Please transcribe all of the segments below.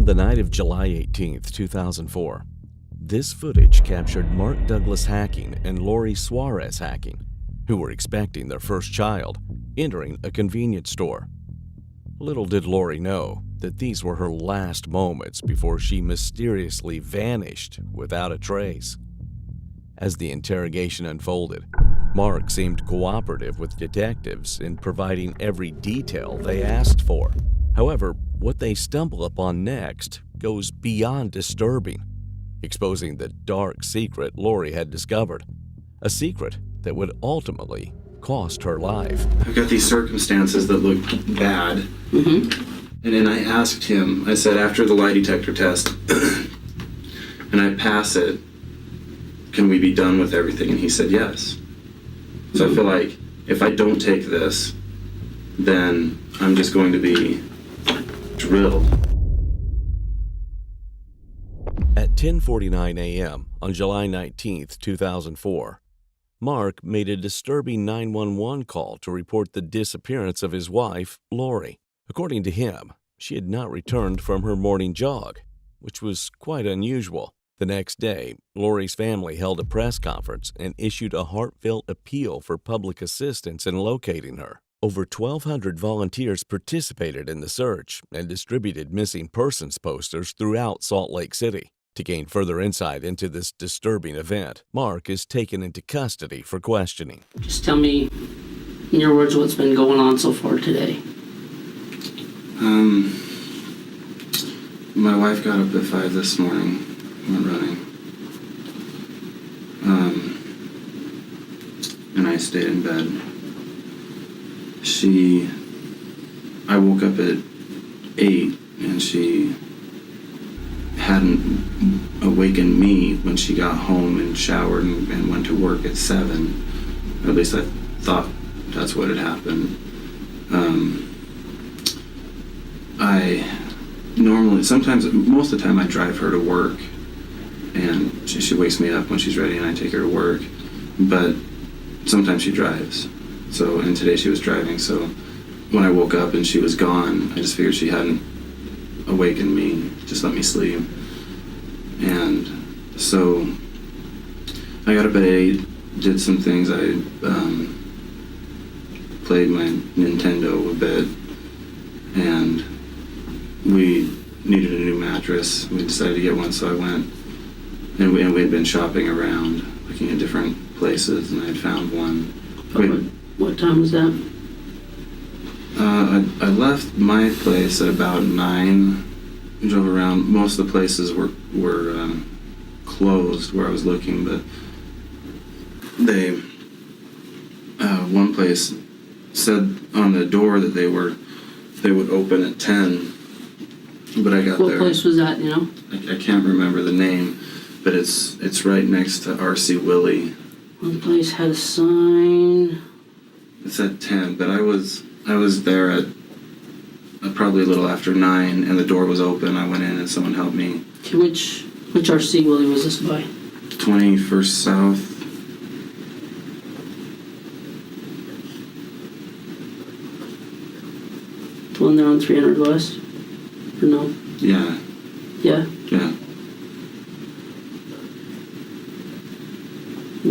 on the night of July 18th, 2004. This footage captured Mark Douglas Hacking and Lori Suarez Hacking, who were expecting their first child, entering a convenience store. Little did Lori know that these were her last moments before she mysteriously vanished without a trace. As the interrogation unfolded, Mark seemed cooperative with detectives in providing every detail they asked for. However, what they stumble upon next goes beyond disturbing, exposing the dark secret Lori had discovered, a secret that would ultimately cost her life. I've got these circumstances that look bad. And then I asked him, I said, after the lie detector test, and I pass it, can we be done with everything? And he said yes. So I feel like if I don't take this, then I'm just going to be drilled. At 10:49 a.m. on July 19th, 2004, Mark made a disturbing 911 call to report the disappearance of his wife, Lori. According to him, she had not returned from her morning jog, which was quite unusual. The next day, Lori's family held a press conference and issued a heartfelt appeal for public assistance in locating her. Over 1,200 volunteers participated in the search and distributed missing persons posters throughout Salt Lake City. To gain further insight into this disturbing event, Mark is taken into custody for questioning. Just tell me, in your words, what's been going on so far today. My wife got up at 5 this morning, went running. And I stayed in bed. I woke up at 8 and she hadn't awakened me when she got home and showered and went to work at 7. Or at least I thought that's what had happened. Most of the time I drive her to work, and she wakes me up when she's ready and I take her to work, but sometimes she drives. And today she was driving, so when I woke up and she was gone, I just figured she hadn't awakened me, just let me sleep. And so I got up at 8, did some things. I played my Nintendo a bit, and we needed a new mattress. We decided to get one, so I went, and we had been shopping around, looking at different places, and I had found one. What time was that? I left my place at about 9, drove around. Most of the places were closed where I was looking, but one place said on the door that they would open at 10, but I got there. What place was that, you know? I can't remember the name, but it's right next to R.C. Willie. One place had a sign. It said 10, but I was there at probably a little after 9, and the door was open. I went in and someone helped me. Okay, which RC Willie was this by? 21st South. The one there on 300 West? Or no? Yeah. Yeah? Yeah.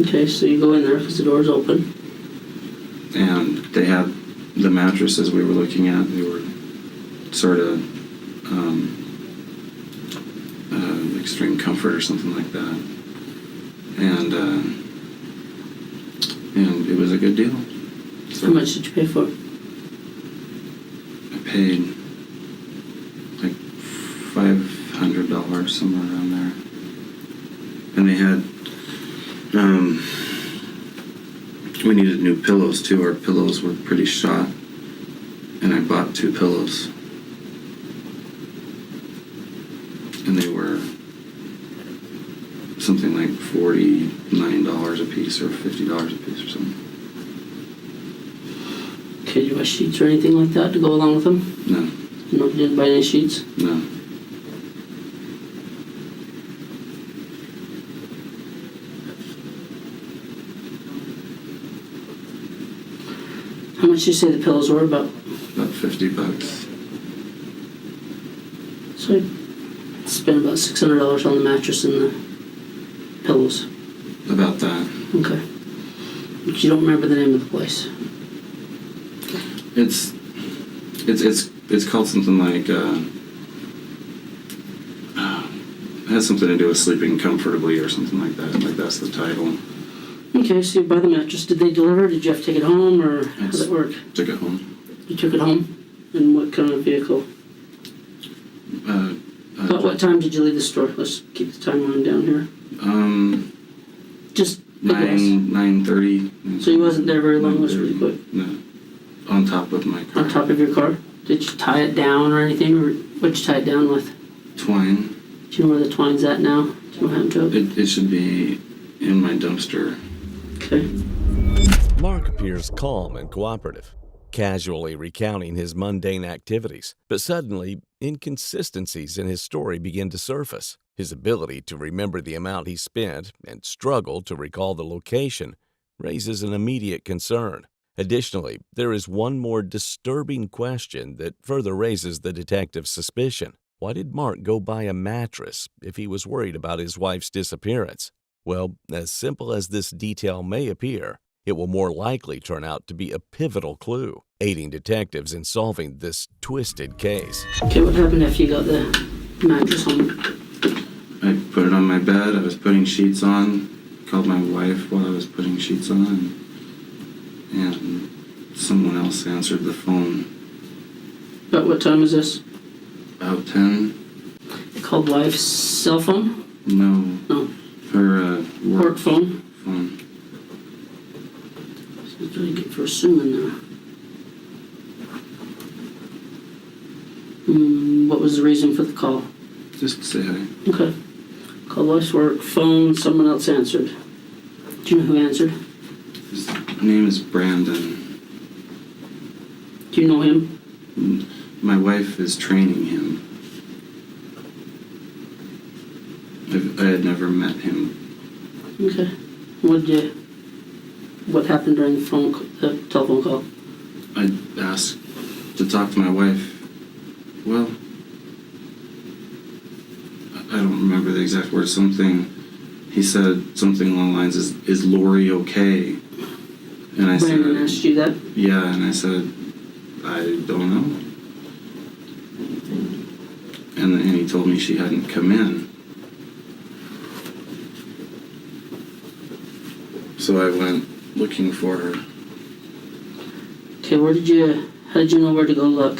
Okay, so you go in there because the door's open. And they had the mattresses we were looking at. They were sort of Extreme Comfort or something like that. And it was a good deal. So how much did you pay for it? I paid like $500, somewhere around there. And they had, we needed new pillows too. Our pillows were pretty shot. And I bought 2 pillows. And they were something like $49 a piece or $50 a piece or something. Okay, did you buy sheets or anything like that to go along with them? No. No, you didn't buy any sheets? No. How much did you say the pillows were? About $50. So Spent about $600 on the mattress and the pillows. About that. Okay. But you don't remember the name of the place? It's called something like it has something to do with sleeping comfortably or something like that. Like that's the title. Okay, so you buy the mattress. Did they deliver? Did you have to take it home, or how did it work? Took it home. You took it home? In what kind of vehicle? About what time did you leave the store? Let's keep the timeline down here. Just a guess. 9:30. So you wasn't there very long. Was really quick. No, on top of my car. On top of your car? Did you tie it down or anything, or what'd you tie it down with? Twine. Do you know where the twine's at now? Do you know what happened to it? It should be in my dumpster. Okay. Mark appears calm and cooperative, casually recounting his mundane activities. But suddenly, inconsistencies in his story begin to surface. His ability to remember the amount he spent and struggle to recall the location raises an immediate concern. Additionally, there is one more disturbing question that further raises the detective's suspicion. Why did Mark go buy a mattress if he was worried about his wife's disappearance? Well, as simple as this detail may appear, it will more likely turn out to be a pivotal clue, aiding detectives in solving this twisted case. Okay, what happened after you got the mattress home? I put it on my bed. I was putting sheets on. Called my wife while I was putting sheets on, and someone else answered the phone. About what time is this? About 10. You called wife's cell phone? No. No. Her Work phone? phone. That's really good for assuming there. What was the reason for the call? Just to say hi. Okay. Called wife's work phone, someone else answered. Do you know who answered? His name is Brandon. Do you know him? My wife is training him. I had never met him. Okay. What happened during the telephone call? I asked to talk to my wife. Well, I don't remember the exact words. He said something along the lines, is Lori okay? And I Brandon said, asked you that? yeah, and I said, I don't know. And he told me she hadn't come in. So I went looking for her. Okay, how did you know where to go look?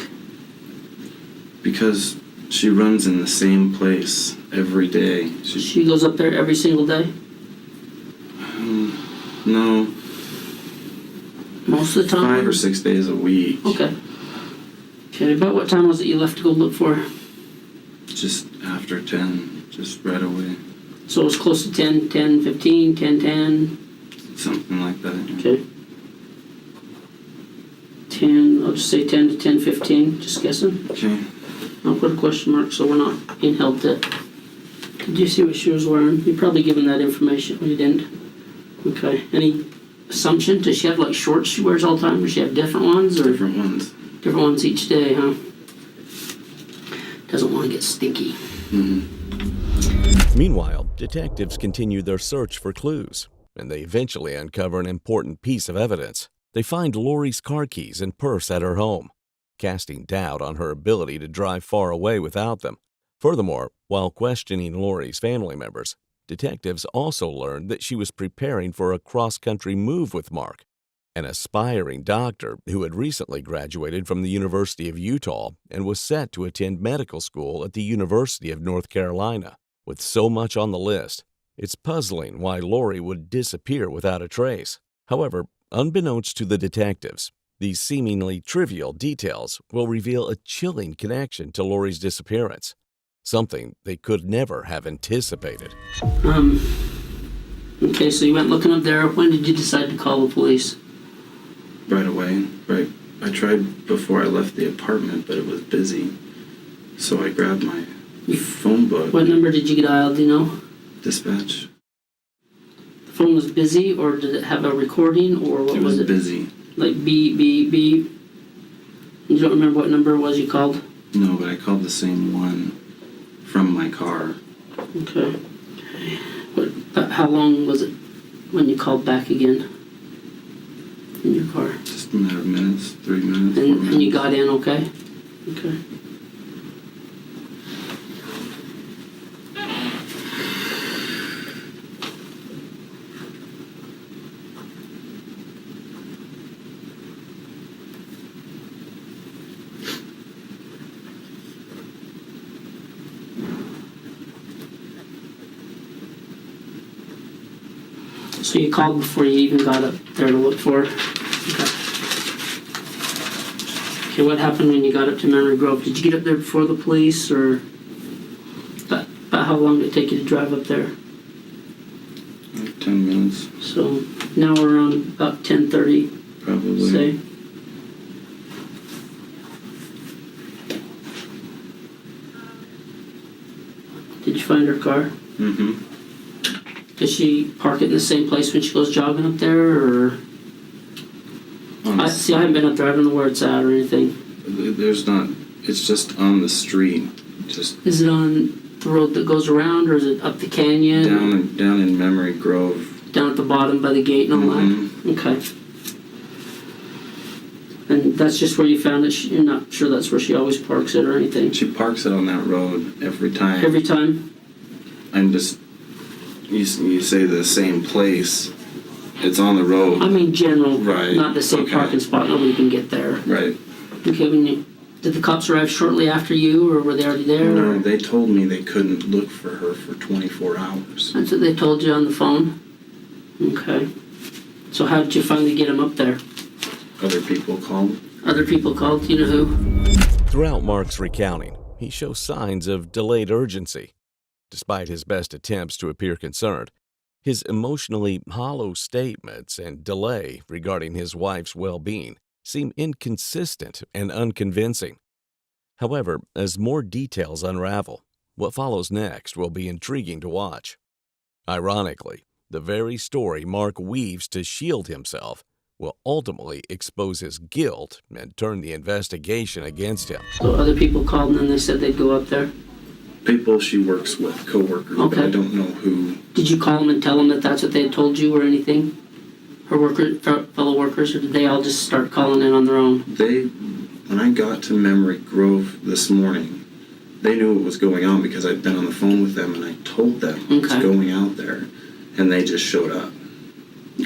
Because she runs in the same place every day. She goes up there every single day? No. Most of the time? 5 or 6 days a week. Okay. Okay, about what time was it you left to go look for her? Just after 10, just right away. So it was close to 10, 10, 15, 10, 10? Something like that. Yeah. Okay. 10, I'll just say 10 to 10, 15, just guessing. Okay. I'll put a question mark so we're not being held to. Did you see what she was wearing? You're probably given that information. Oh, you didn't? Okay. Any assumption? Does she have like shorts she wears all the time? Or does she have different ones? Or Different ones. different ones each day, huh? Doesn't want to get stinky. Mm-hmm. Meanwhile, detectives continue their search for clues, and they eventually uncover an important piece of evidence. They find Lori's car keys and purse at her home, casting doubt on her ability to drive far away without them. Furthermore, while questioning Lori's family members, detectives also learned that she was preparing for a cross-country move with Mark, an aspiring doctor who had recently graduated from the University of Utah and was set to attend medical school at the University of North Carolina. With so much on the list, it's puzzling why Lori would disappear without a trace. However, unbeknownst to the detectives, these seemingly trivial details will reveal a chilling connection to Lori's disappearance, something they could never have anticipated. Okay, so you went looking up there. When did you decide to call the police? Right away. Right. I tried before I left the apartment, but it was busy. So I grabbed my phone book. What number did you dial, do you know? Dispatch. The phone was busy, or did it have a recording, or what was it? It was busy. Like beep, beep, beep. You don't remember what number it was you called? No, but I called the same one from my car. Okay. But how long was it when you called back again in your car? Just a matter of minutes, 3 minutes. 4 And you minutes. got in okay? Okay. So you called before you even got up there to look for her? Okay. Okay, what happened when you got up to Memory Grove? Did you get up there before the police, or about how long did it take you to drive up there? Like 10 minutes, So now we're around about 10:30, probably. say. Did you find her car? Mm-hmm. Does she park it in the same place when she goes jogging up there, or? I haven't been up there. I don't know where it's at or anything. There's not. It's just on the street. Just Is it on the road that goes around, or is it up the canyon? down in Memory Grove. Down at the bottom by the gate and all Mhm. that? Okay. And that's just where you found it? You're not sure that's where she always parks it or anything? She parks it on that road every time. Every time? I'm just. You say the same place. It's on the road. I mean general, Right, not the same okay. parking spot. Nobody can get there. Right. Okay, did the cops arrive shortly after you, or were they already there? No, they told me they couldn't look for her for 24 hours. That's what they told you on the phone? Okay. So how did you finally get him up there? Other people called. Other people called? Do you know who? Throughout Mark's recounting, he shows signs of delayed urgency. Despite his best attempts to appear concerned, his emotionally hollow statements and delay regarding his wife's well-being seem inconsistent and unconvincing. However, as more details unravel, what follows next will be intriguing to watch. Ironically, the very story Mark weaves to shield himself will ultimately expose his guilt and turn the investigation against him. So other people called and then they said they'd go up there? People she works with, co-workers, but Okay. I don't know who. Did you call them and tell them that that's what they had told you or anything? Her fellow workers, or did they all just start calling in on their own? When I got to Memory Grove this morning, they knew what was going on because I'd been on the phone with them and I told them I was Okay. going out there, and they just showed up.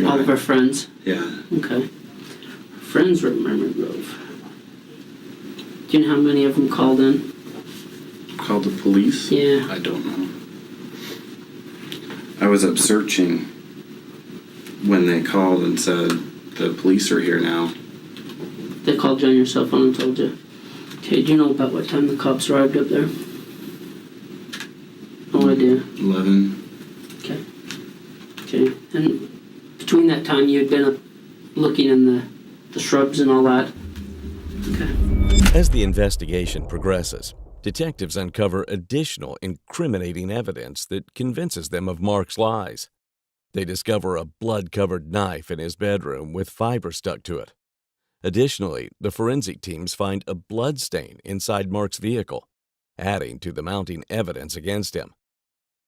All of our friends? Yeah. Okay. Her friends were at Memory Grove. Do you know how many of them called in? Called the police? Yeah. I don't know. I was up searching when they called and said, the police are here now. They called you on your cell phone and told you? Okay, do you know about what time the cops arrived up there? No idea. 11. Okay. Okay. And between that time you had been up looking in the shrubs and all that? Okay. As the investigation progresses, detectives uncover additional incriminating evidence that convinces them of Mark's lies. They discover a blood-covered knife in his bedroom with fiber stuck to it. Additionally, the forensic teams find a blood stain inside Mark's vehicle, adding to the mounting evidence against him.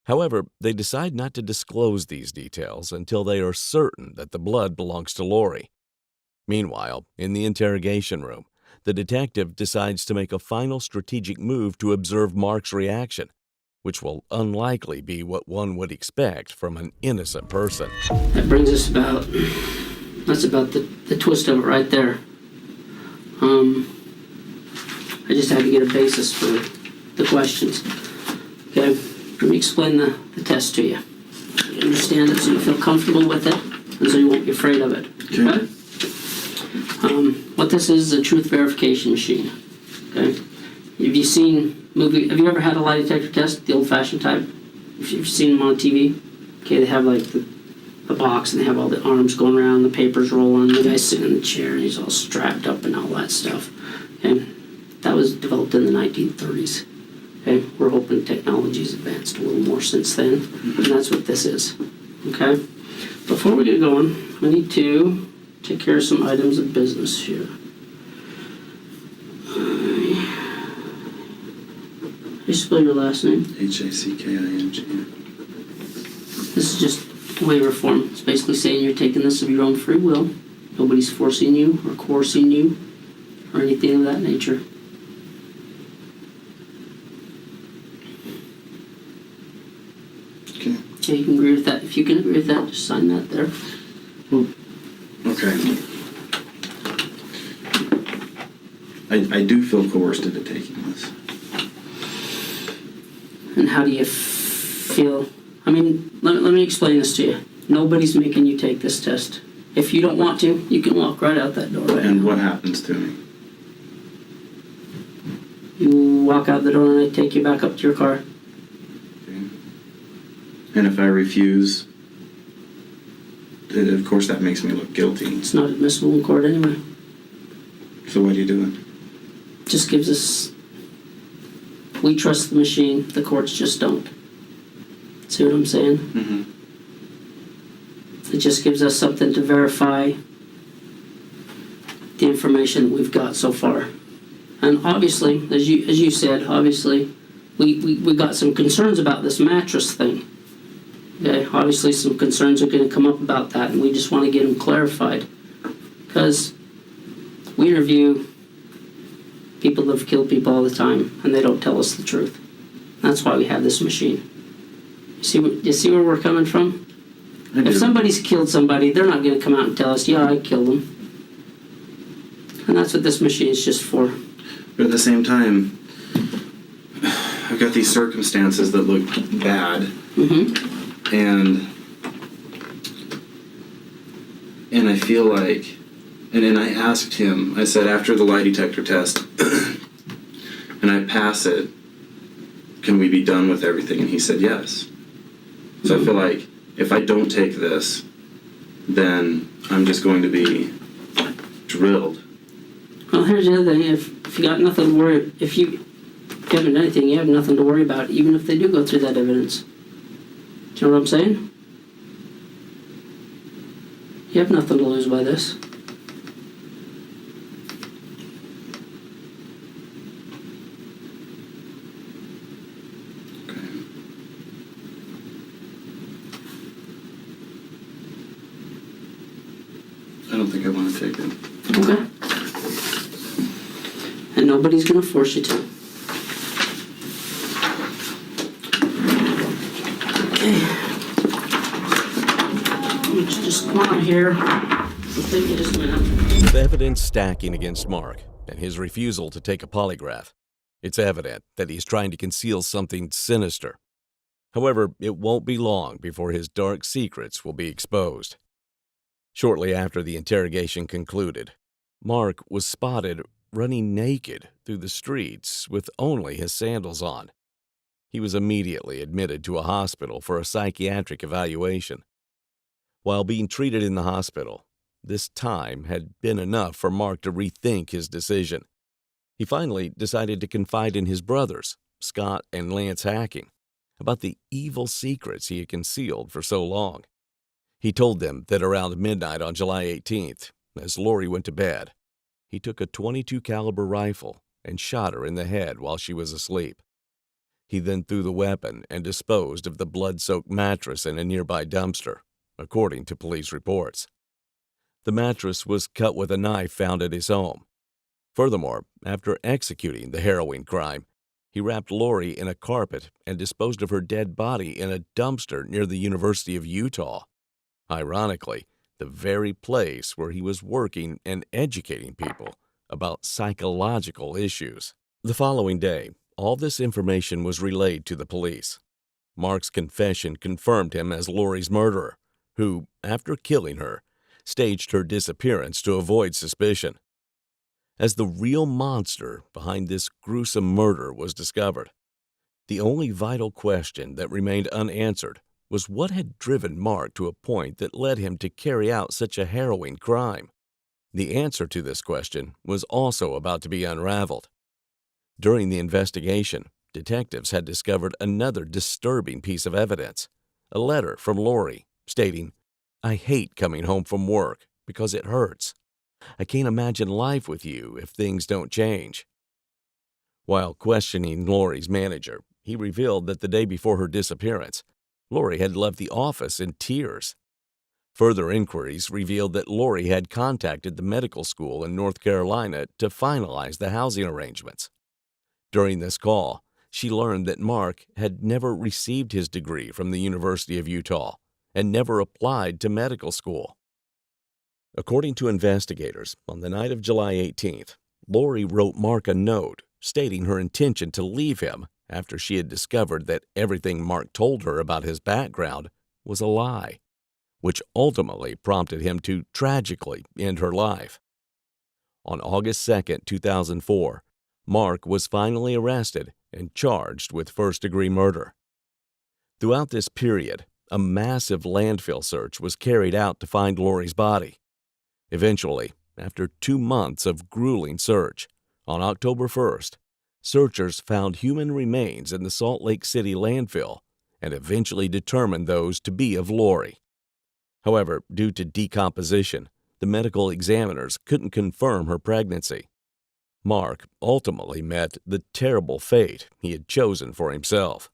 However, they decide not to disclose these details until they are certain that the blood belongs to Lori. Meanwhile, in the interrogation room, the detective decides to make a final strategic move to observe Mark's reaction, which will unlikely be what one would expect from an innocent person. That brings us that's about the twist of it right there. I just had to get a basis for the questions. Okay, let me explain the test to you. You understand it so you feel comfortable with it, and so you won't be afraid of it. Okay? What this is a truth verification machine. Okay? Have you ever had a lie detector test, the old-fashioned type? If you've seen them on TV, okay, they have like the box and they have all the arms going around, the papers rolling, the guy's sitting in the chair and he's all strapped up and all that stuff. Okay? That was developed in the 1930s. Okay? We're hoping technology's advanced a little more since then, and that's what this is. Okay? Before we get going, I need to take care of some items of business here. You spell your last name. Hacking. This is just waiver form. It's basically saying you're taking this of your own free will. Nobody's forcing you or coercing you or anything of that nature. Okay. Okay, you can agree with that. If you can agree with that, just sign that there. Okay. I do feel coerced into taking this. And how do you feel? I mean, let me explain this to you. Nobody's making you take this test. If you don't want to, you can walk right out that door right And now. what happens to me? You walk out the door and I take you back up to your car. Okay. And if I refuse, of course that makes me look guilty. It's not admissible in court anyway. So what are you doing? Just gives us... We trust the machine, the courts just don't. See what I'm saying? Mm-hmm. It just gives us something to verify the information we've got so far. And obviously, as you said, obviously, we got some concerns about this mattress thing. Okay, obviously some concerns are going to come up about that, and we just want to get them clarified. Because we interview people that have killed people all the time, and they don't tell us the truth. That's why we have this machine. You see where we're coming from? I do. If somebody's killed somebody, they're not going to come out and tell us, yeah, I killed them. And that's what this machine is just for. But at the same time, I've got these circumstances that look bad. Mm-hmm. And I feel like, and I asked him, I said, after the lie detector test, and I pass it, can we be done with everything? And he said yes. So I feel like if I don't take this, then I'm just going to be drilled. Well, here's the other thing. If you got nothing to worry, if you haven't done anything, you have nothing to worry about, even if they do go through that evidence. Do you know what I'm saying? You have nothing to lose by this. Okay. I don't think I want to take it. Okay. And nobody's going to force you to. Okay. Let's just come on here. It'll take you just a minute. With evidence stacking against Mark and his refusal to take a polygraph, it's evident that he's trying to conceal something sinister. However, it won't be long before his dark secrets will be exposed. Shortly after the interrogation concluded, Mark was spotted running naked through the streets with only his sandals on. He was immediately admitted to a hospital for a psychiatric evaluation. While being treated in the hospital, this time had been enough for Mark to rethink his decision. He finally decided to confide in his brothers, Scott and Lance Hacking, about the evil secrets he had concealed for so long. He told them that around midnight on July 18th, as Lori went to bed, he took a .22 caliber rifle and shot her in the head while she was asleep. He then threw the weapon and disposed of the blood-soaked mattress in a nearby dumpster, according to police reports. The mattress was cut with a knife found at his home. Furthermore, after executing the harrowing crime, he wrapped Lori in a carpet and disposed of her dead body in a dumpster near the University of Utah. Ironically, the very place where he was working and educating people about psychological issues. The following day, all this information was relayed to the police. Mark's confession confirmed him as Lori's murderer, who, after killing her, staged her disappearance to avoid suspicion. As the real monster behind this gruesome murder was discovered, the only vital question that remained unanswered was what had driven Mark to a point that led him to carry out such a harrowing crime. The answer to this question was also about to be unraveled. During the investigation, detectives had discovered another disturbing piece of evidence, a letter from Lori stating, "I hate coming home from work because it hurts. I can't imagine life with you if things don't change." While questioning Lori's manager, he revealed that the day before her disappearance, Lori had left the office in tears. Further inquiries revealed that Lori had contacted the medical school in North Carolina to finalize the housing arrangements. During this call, she learned that Mark had never received his degree from the University of Utah and never applied to medical school. According to investigators, on the night of July 18th, Lori wrote Mark a note stating her intention to leave him after she had discovered that everything Mark told her about his background was a lie, which ultimately prompted him to tragically end her life. On August 2, 2004, Mark was finally arrested and charged with first-degree murder. Throughout this period, a massive landfill search was carried out to find Lori's body. Eventually, after 2 months of grueling search, on October 1st, searchers found human remains in the Salt Lake City landfill and eventually determined those to be of Lori. However, due to decomposition, the medical examiners couldn't confirm her pregnancy. Mark ultimately met the terrible fate he had chosen for himself.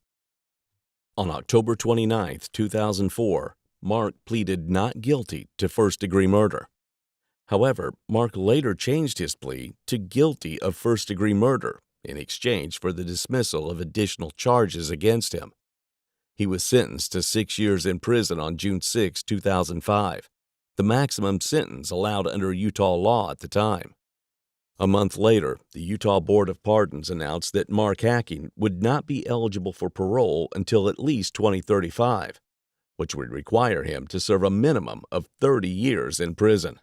On October 29, 2004, Mark pleaded not guilty to first-degree murder. However, Mark later changed his plea to guilty of first-degree murder in exchange for the dismissal of additional charges against him. He was sentenced to 6 years in prison on June 6, 2005, the maximum sentence allowed under Utah law at the time. A month later, the Utah Board of Pardons announced that Mark Hacking would not be eligible for parole until at least 2035, which would require him to serve a minimum of 30 years in prison.